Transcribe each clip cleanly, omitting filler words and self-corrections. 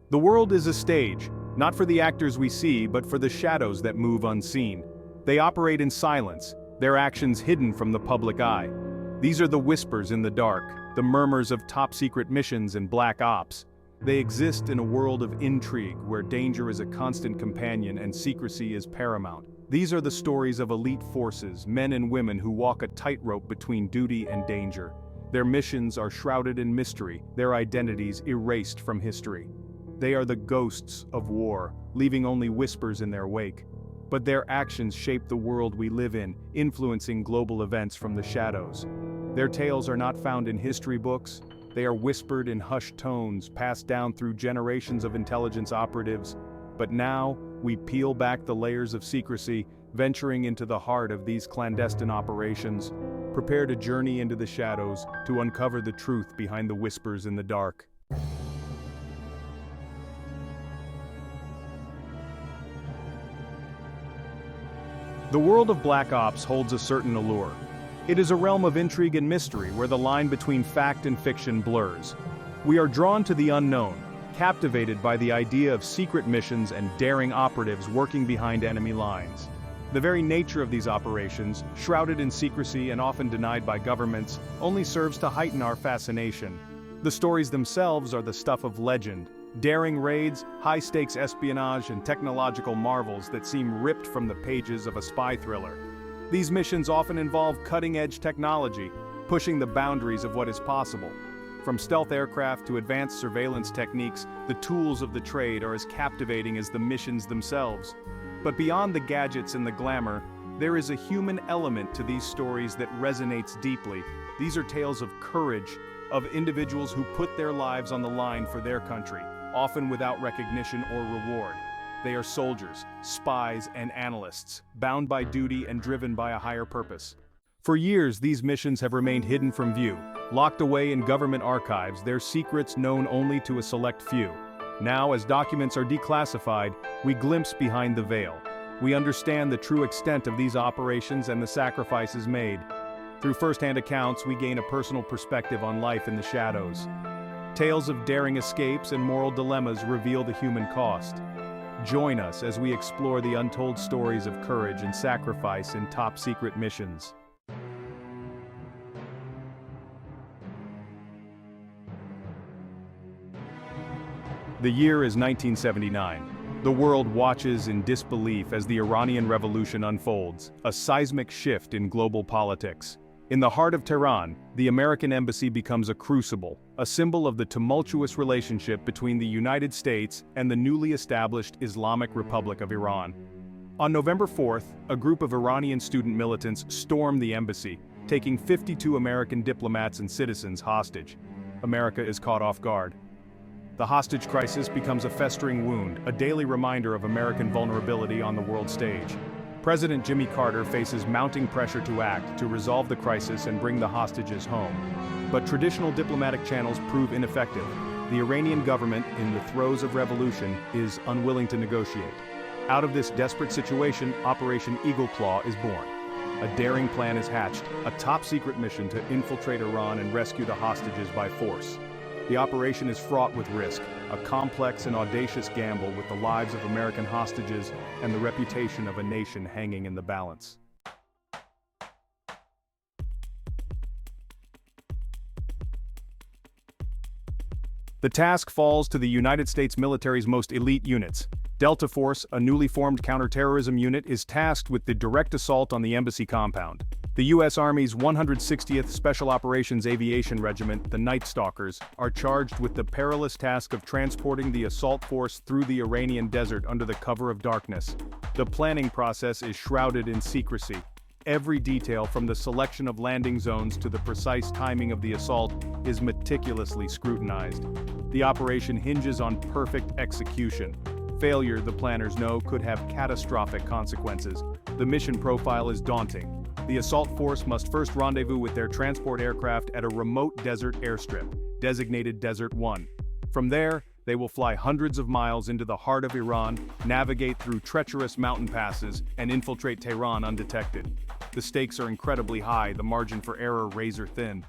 The world is a stage, not for the actors we see but for the shadows that move unseen. They operate in silence, their actions hidden from the public eye. These are the whispers in the dark, the murmurs of top-secret missions and black ops. They exist in a world of intrigue where danger is a constant companion and secrecy is paramount. These are the stories of elite forces, men and women who walk a tightrope between duty and danger. Their missions are shrouded in mystery, their identities erased from history. They are the ghosts of war, leaving only whispers in their wake. But their actions shape the world we live in, influencing global events from the shadows. Their tales are not found in history books. They are whispered in hushed tones, passed down through generations of intelligence operatives. But now, we peel back the layers of secrecy, venturing into the heart of these clandestine operations. Prepare to journey into the shadows to uncover the truth behind the whispers in the dark. The world of Black Ops holds a certain allure. It is a realm of intrigue and mystery where the line between fact and fiction blurs. We are drawn to the unknown, captivated by the idea of secret missions and daring operatives working behind enemy lines. The very nature of these operations, shrouded in secrecy and often denied by governments, only serves to heighten our fascination. The stories themselves are the stuff of legend. Daring raids, high-stakes espionage, and technological marvels that seem ripped from the pages of a spy thriller. These missions often involve cutting-edge technology, pushing the boundaries of what is possible. From stealth aircraft to advanced surveillance techniques, the tools of the trade are as captivating as the missions themselves. But beyond the gadgets and the glamour, there is a human element to these stories that resonates deeply. These are tales of courage, of individuals who put their lives on the line for their country, often without recognition or reward. They are soldiers, spies, and analysts, bound by duty and driven by a higher purpose. For years, these missions have remained hidden from view, locked away in government archives, their secrets known only to a select few. Now, as documents are declassified, we glimpse behind the veil. We understand the true extent of these operations and the sacrifices made. Through first-hand accounts, we gain a personal perspective on life in the shadows. Tales of daring escapes and moral dilemmas reveal the human cost. Join us as we explore the untold stories of courage and sacrifice in top-secret missions. The year is 1979. The world watches in disbelief as the Iranian Revolution unfolds, a seismic shift in global politics. In the heart of Tehran, the American embassy becomes a crucible, a symbol of the tumultuous relationship between the United States and the newly established Islamic Republic of Iran. On November 4th, a group of Iranian student militants storm the embassy, taking 52 American diplomats and citizens hostage. America is caught off guard. The hostage crisis becomes a festering wound, a daily reminder of American vulnerability on the world stage. President Jimmy Carter faces mounting pressure to act to resolve the crisis and bring the hostages home. But traditional diplomatic channels prove ineffective. The Iranian government, in the throes of revolution, is unwilling to negotiate. Out of this desperate situation, Operation Eagle Claw is born. A daring plan is hatched, a top-secret mission to infiltrate Iran and rescue the hostages by force. The operation is fraught with risk, a complex and audacious gamble with the lives of American hostages and the reputation of a nation hanging in the balance. The task falls to the United States military's most elite units. Delta Force, a newly formed counterterrorism unit, is tasked with the direct assault on the embassy compound. The U.S. Army's 160th Special Operations Aviation Regiment, the Night Stalkers, are charged with the perilous task of transporting the assault force through the Iranian desert under the cover of darkness. The planning process is shrouded in secrecy. Every detail, from the selection of landing zones to the precise timing of the assault, is meticulously scrutinized. The operation hinges on perfect execution. Failure, the planners know, could have catastrophic consequences. The mission profile is daunting. The assault force must first rendezvous with their transport aircraft at a remote desert airstrip, designated Desert 1. From there, they will fly hundreds of miles into the heart of Iran, navigate through treacherous mountain passes, and infiltrate Tehran undetected. The stakes are incredibly high, the margin for error razor thin.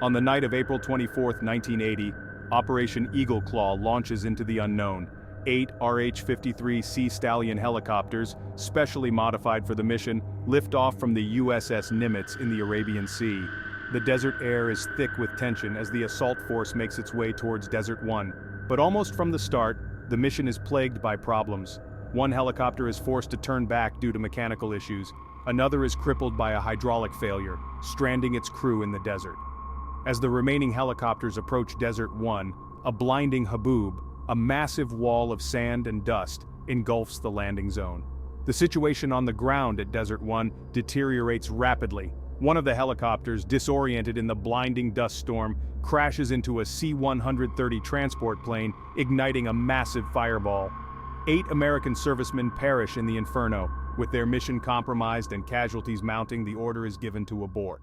On the night of April 24, 1980, Operation Eagle Claw launches into the unknown. 8 RH-53C Stallion helicopters, specially modified for the mission, lift off from the USS Nimitz in the Arabian Sea. The desert air is thick with tension as the assault force makes its way towards Desert 1. But almost from the start, the mission is plagued by problems. One helicopter is forced to turn back due to mechanical issues. Another is crippled by a hydraulic failure, stranding its crew in the desert. As the remaining helicopters approach Desert 1, a blinding haboob, a massive wall of sand and dust, engulfs the landing zone. The situation on the ground at Desert 1 deteriorates rapidly. One of the helicopters, disoriented in the blinding dust storm, crashes into a C-130 transport plane, igniting a massive fireball. 8 American servicemen perish in the inferno. With their mission compromised and casualties mounting, the order is given to abort.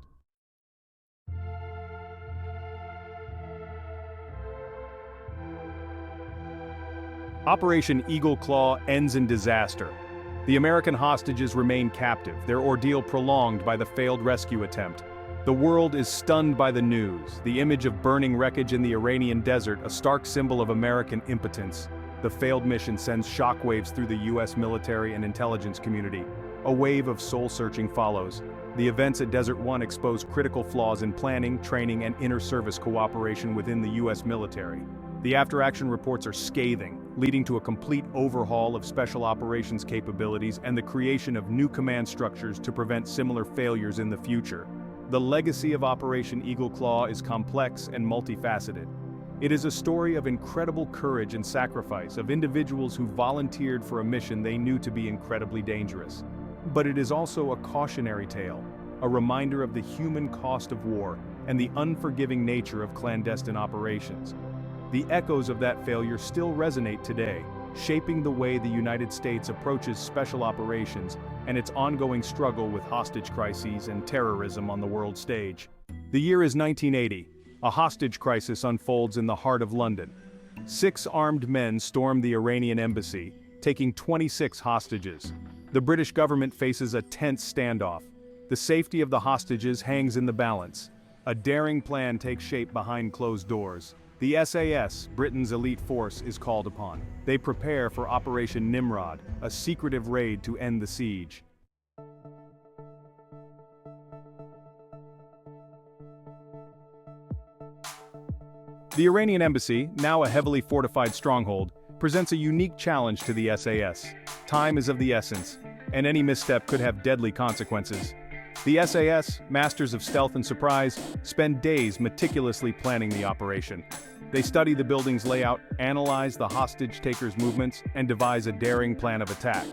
Operation Eagle Claw ends in disaster. The American hostages remain captive, their ordeal prolonged by the failed rescue attempt. The world is stunned by the news, the image of burning wreckage in the Iranian desert, a stark symbol of American impotence. The failed mission sends shockwaves through the US military and intelligence community. A wave of soul-searching follows. The events at Desert 1 expose critical flaws in planning, training, and inter-service cooperation within the US military. The after-action reports are scathing, leading to a complete overhaul of special operations capabilities and the creation of new command structures to prevent similar failures in the future. The legacy of Operation Eagle Claw is complex and multifaceted. It is a story of incredible courage and sacrifice of individuals who volunteered for a mission they knew to be incredibly dangerous. But it is also a cautionary tale, a reminder of the human cost of war and the unforgiving nature of clandestine operations. The echoes of that failure still resonate today, shaping the way the United States approaches special operations and its ongoing struggle with hostage crises and terrorism on the world stage. The year is 1980. A hostage crisis unfolds in the heart of London. 6 armed men storm the Iranian embassy, taking 26 hostages. The British government faces a tense standoff. The safety of the hostages hangs in the balance. A daring plan takes shape behind closed doors. The SAS, Britain's elite force, is called upon. They prepare for Operation Nimrod, a secretive raid to end the siege. The Iranian embassy, now a heavily fortified stronghold, presents a unique challenge to the SAS. Time is of the essence, and any misstep could have deadly consequences. The SAS, masters of stealth and surprise, spend days meticulously planning the operation. They study the building's layout, analyze the hostage-takers' movements, and devise a daring plan of attack.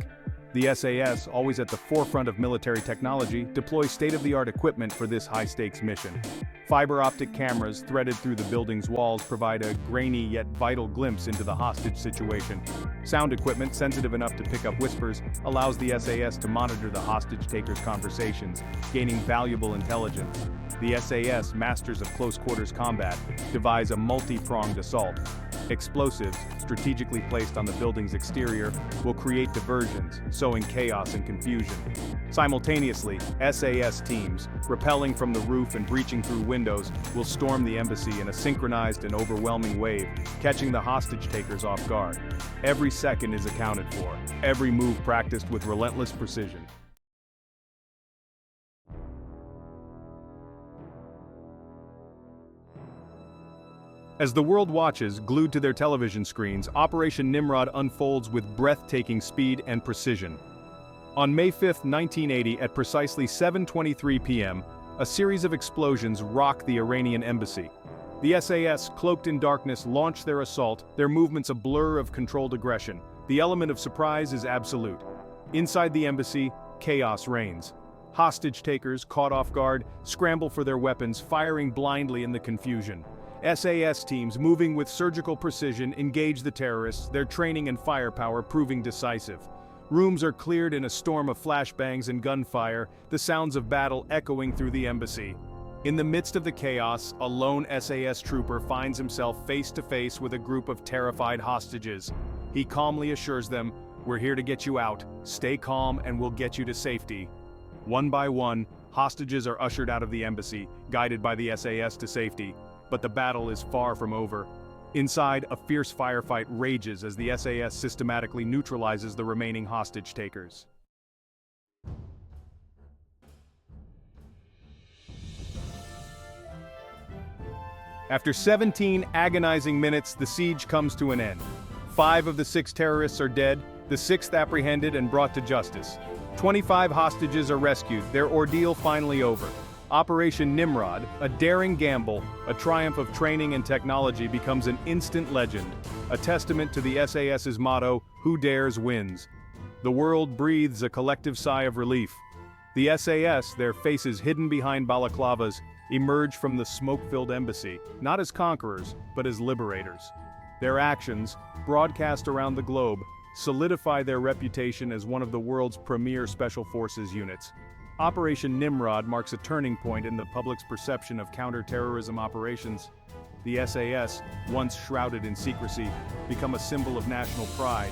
The SAS, always at the forefront of military technology, deploys state-of-the-art equipment for this high-stakes mission. Fiber optic cameras threaded through the building's walls provide a grainy yet vital glimpse into the hostage situation. Sound equipment, sensitive enough to pick up whispers, allows the SAS to monitor the hostage-takers' conversations, gaining valuable intelligence. The SAS, masters of close-quarters combat, devise a multi-pronged assault. Explosives, strategically placed on the building's exterior, will create diversions, sowing chaos and confusion. Simultaneously, SAS teams, rappelling from the roof and breaching through windows, will storm the embassy in a synchronized and overwhelming wave, catching the hostage-takers off guard. Every second is accounted for, every move practiced with relentless precision. As the world watches, glued to their television screens, Operation Nimrod unfolds with breathtaking speed and precision. On May 5, 1980, at precisely 7:23 p.m., a series of explosions rock the Iranian embassy. The SAS, cloaked in darkness, launch their assault, their movements a blur of controlled aggression. The element of surprise is absolute. Inside the embassy, chaos reigns. Hostage-takers, caught off guard, scramble for their weapons, firing blindly in the confusion. SAS teams, moving with surgical precision, engage the terrorists, their training and firepower proving decisive. Rooms are cleared in a storm of flashbangs and gunfire, the sounds of battle echoing through the embassy. In the midst of the chaos, a lone SAS trooper finds himself face to face with a group of terrified hostages. He calmly assures them, "We're here to get you out. Stay calm and we'll get you to safety." One by one, Hostages are ushered out of the embassy, guided by the SAS to safety, but the battle is far from over. Inside, a fierce firefight rages as the SAS systematically neutralizes the remaining hostage takers. After 17 agonizing minutes, the siege comes to an end. 5 of the 6 terrorists are dead, the 6th apprehended and brought to justice. 25 hostages are rescued, their ordeal finally over. Operation Nimrod, a daring gamble, a triumph of training and technology, becomes an instant legend, a testament to the SAS's motto, "Who dares wins." The world breathes a collective sigh of relief. The SAS, their faces hidden behind balaclavas, emerge from the smoke-filled embassy, not as conquerors, but as liberators. Their actions, broadcast around the globe, solidify their reputation as one of the world's premier special forces units. Operation Nimrod marks a turning point in the public's perception of counter-terrorism operations. The SAS, once shrouded in secrecy, become a symbol of national pride.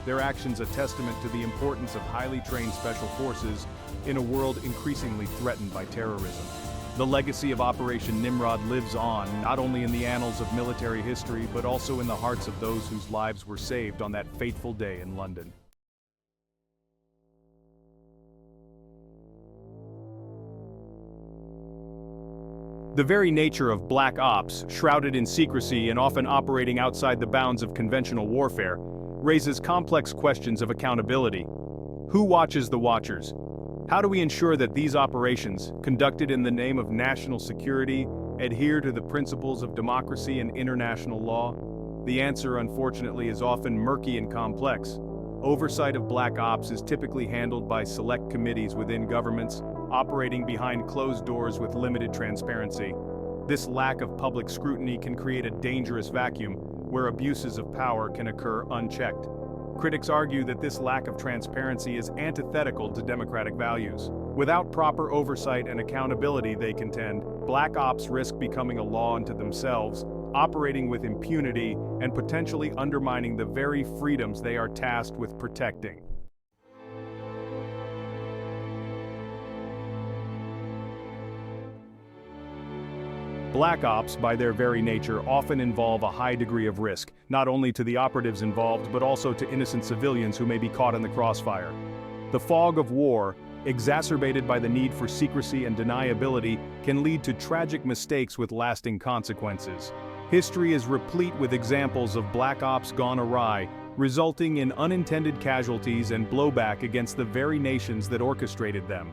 Their actions a testament to the importance of highly trained special forces in a world increasingly threatened by terrorism. The legacy of Operation Nimrod lives on, not only in the annals of military history, but also in the hearts of those whose lives were saved on that fateful day in London. The very nature of black ops, shrouded in secrecy and often operating outside the bounds of conventional warfare, raises complex questions of accountability. Who watches the watchers? How do we ensure that these operations, conducted in the name of national security, adhere to the principles of democracy and international law? The answer, unfortunately, is often murky and complex. Oversight of black ops is typically handled by select committees within governments, operating behind closed doors with limited transparency. This lack of public scrutiny can create a dangerous vacuum where abuses of power can occur unchecked. Critics argue that this lack of transparency is antithetical to democratic values. Without proper oversight and accountability, they contend, black ops risk becoming a law unto themselves, operating with impunity and potentially undermining the very freedoms they are tasked with protecting. Black ops, by their very nature, often involve a high degree of risk, not only to the operatives involved but also to innocent civilians who may be caught in the crossfire. The fog of war, exacerbated by the need for secrecy and deniability, can lead to tragic mistakes with lasting consequences. History is replete with examples of black ops gone awry, resulting in unintended casualties and blowback against the very nations that orchestrated them.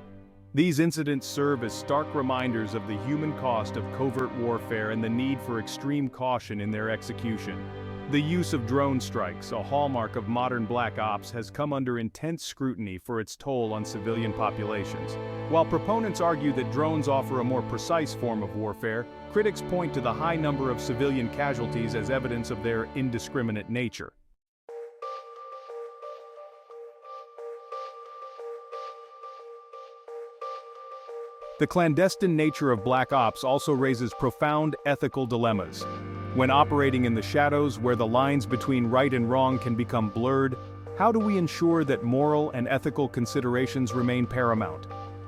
These incidents serve as stark reminders of the human cost of covert warfare and the need for extreme caution in their execution. The use of drone strikes, a hallmark of modern black ops, has come under intense scrutiny for its toll on civilian populations. While proponents argue that drones offer a more precise form of warfare, critics point to the high number of civilian casualties as evidence of their indiscriminate nature. The clandestine nature of black ops also raises profound ethical dilemmas. When operating in the shadows where the lines between right and wrong can become blurred, how do we ensure that moral and ethical considerations remain paramount?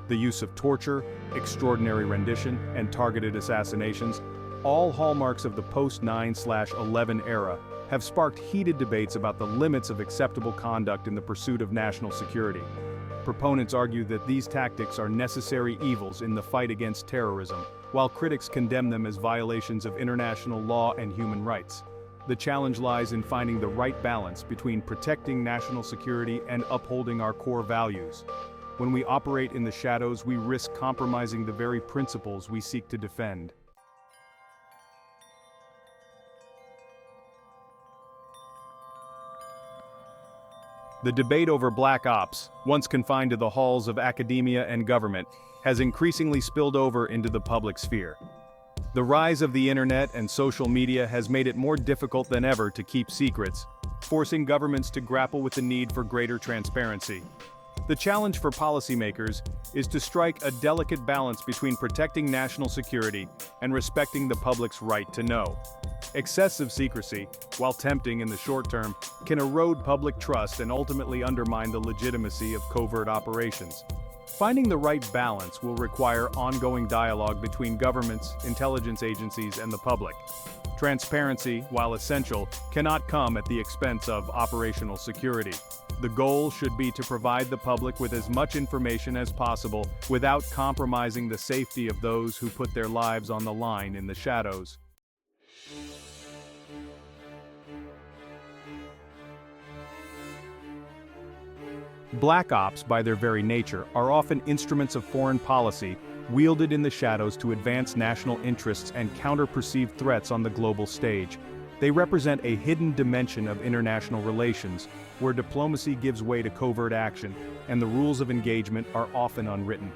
The use of torture, extraordinary rendition, and targeted assassinations, all hallmarks of the post-9/11 era, have sparked heated debates about the limits of acceptable conduct in the pursuit of national security. Proponents argue that these tactics are necessary evils in the fight against terrorism, while critics condemn them as violations of international law and human rights. The challenge lies in finding the right balance between protecting national security and upholding our core values. When we operate in the shadows, we risk compromising the very principles we seek to defend. The debate over black ops, once confined to the halls of academia and government, has increasingly spilled over into the public sphere. The rise of the internet and social media has made it more difficult than ever to keep secrets, forcing governments to grapple with the need for greater transparency. The challenge for policymakers is to strike a delicate balance between protecting national security and respecting the public's right to know. Excessive secrecy, while tempting in the short term, can erode public trust and ultimately undermine the legitimacy of covert operations. Finding the right balance will require ongoing dialogue between governments, intelligence agencies, and the public. Transparency, while essential, cannot come at the expense of operational security. The goal should be to provide the public with as much information as possible without compromising the safety of those who put their lives on the line in the shadows. Black ops, by their very nature, are often instruments of foreign policy, wielded in the shadows to advance national interests and counter perceived threats on the global stage. They represent a hidden dimension of international relations, where diplomacy gives way to covert action, and the rules of engagement are often unwritten.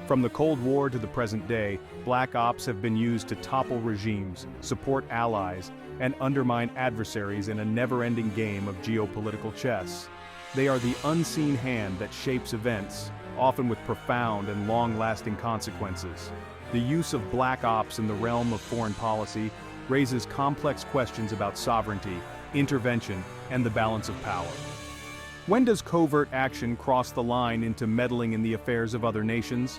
From the Cold War to the present day, black ops have been used to topple regimes, support allies, and undermine adversaries in a never-ending game of geopolitical chess. They are the unseen hand that shapes events, often with profound and long-lasting consequences. The use of black ops in the realm of foreign policy raises complex questions about sovereignty, intervention, and the balance of power. When does covert action cross the line into meddling in the affairs of other nations?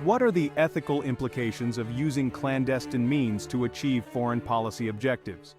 What are the ethical implications of using clandestine means to achieve foreign policy objectives?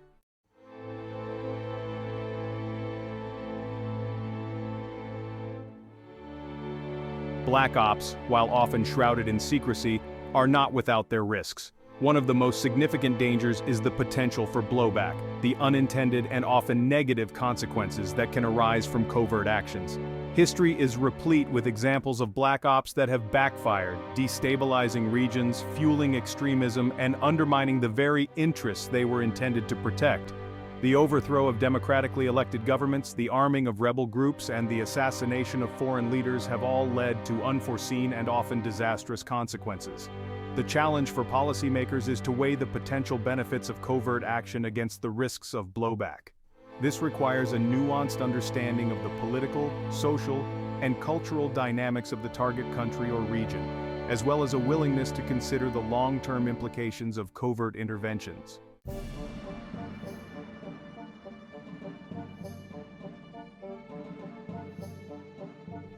Black ops, while often shrouded in secrecy, are not without their risks. One of the most significant dangers is the potential for blowback, the unintended and often negative consequences that can arise from covert actions. History is replete with examples of black ops that have backfired, destabilizing regions, fueling extremism, and undermining the very interests they were intended to protect. The overthrow of democratically elected governments, the arming of rebel groups, and the assassination of foreign leaders have all led to unforeseen and often disastrous consequences. The challenge for policymakers is to weigh the potential benefits of covert action against the risks of blowback. This requires a nuanced understanding of the political, social, and cultural dynamics of the target country or region, as well as a willingness to consider the long-term implications of covert interventions.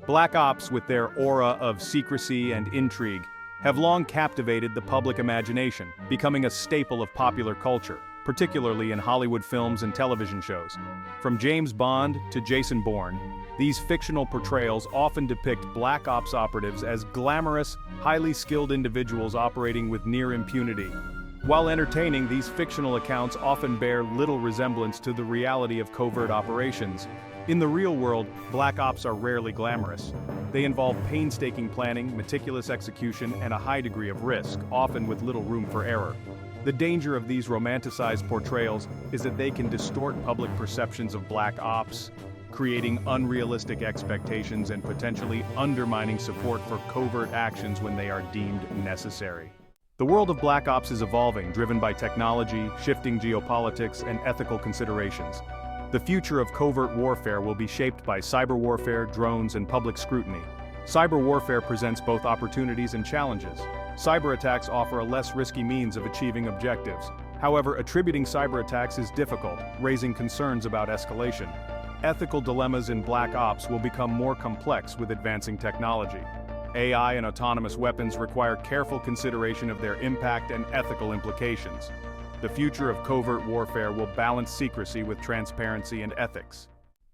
Black ops, with their aura of secrecy and intrigue, have long captivated the public imagination, becoming a staple of popular culture, particularly in Hollywood films and television shows. From James Bond to Jason Bourne, these fictional portrayals often depict black ops operatives as glamorous, highly skilled individuals operating with near impunity. While entertaining, these fictional accounts often bear little resemblance to the reality of covert operations. In the real world, black ops are rarely glamorous. They involve painstaking planning, meticulous execution, and a high degree of risk, often with little room for error. The danger of these romanticized portrayals is that they can distort public perceptions of black ops, creating unrealistic expectations and potentially undermining support for covert actions when they are deemed necessary. The world of black ops is evolving, driven by technology, shifting geopolitics, and ethical considerations. The future of covert warfare will be shaped by cyber warfare, drones, and public scrutiny. Cyber warfare presents both opportunities and challenges. Cyber attacks offer a less risky means of achieving objectives. However, attributing cyber attacks is difficult, raising concerns about escalation. Ethical dilemmas in black ops will become more complex with advancing technology. AI and autonomous weapons require careful consideration of their impact and ethical implications. The future of covert warfare will balance secrecy with transparency and ethics.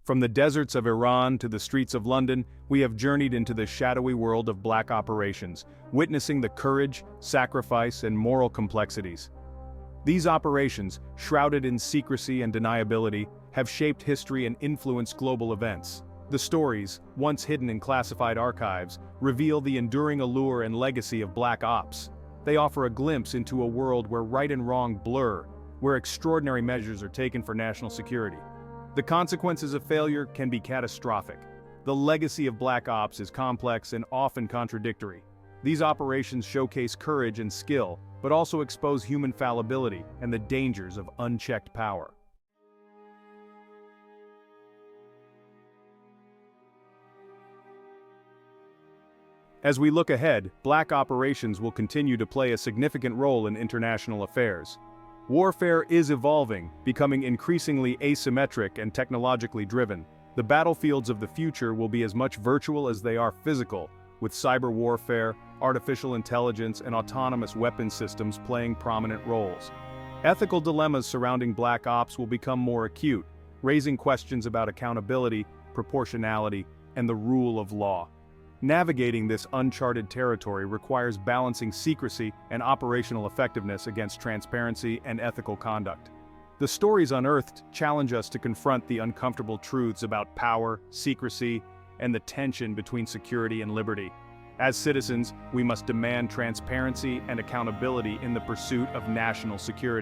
From the deserts of Iran to the streets of London, we have journeyed into the shadowy world of black operations, witnessing the courage, sacrifice, and moral complexities. These operations, shrouded in secrecy and deniability, have shaped history and influenced global events. The stories, once hidden in classified archives, reveal the enduring allure and legacy of black ops. They offer a glimpse into a world where right and wrong blur, where extraordinary measures are taken for national security. The consequences of failure can be catastrophic. The legacy of black ops is complex and often contradictory. These operations showcase courage and skill, but also expose human fallibility and the dangers of unchecked power. As we look ahead, black operations will continue to play a significant role in international affairs. Warfare is evolving, becoming increasingly asymmetric and technologically driven. The battlefields of the future will be as much virtual as they are physical, with cyber warfare, artificial intelligence, and autonomous weapon systems playing prominent roles. Ethical dilemmas surrounding Black Ops will become more acute, raising questions about accountability, proportionality, and the rule of law. Navigating this uncharted territory requires balancing secrecy and operational effectiveness against transparency and ethical conduct. The stories unearthed challenge us to confront the uncomfortable truths about power, secrecy, and the tension between security and liberty. As citizens, we must demand transparency and accountability in the pursuit of national security.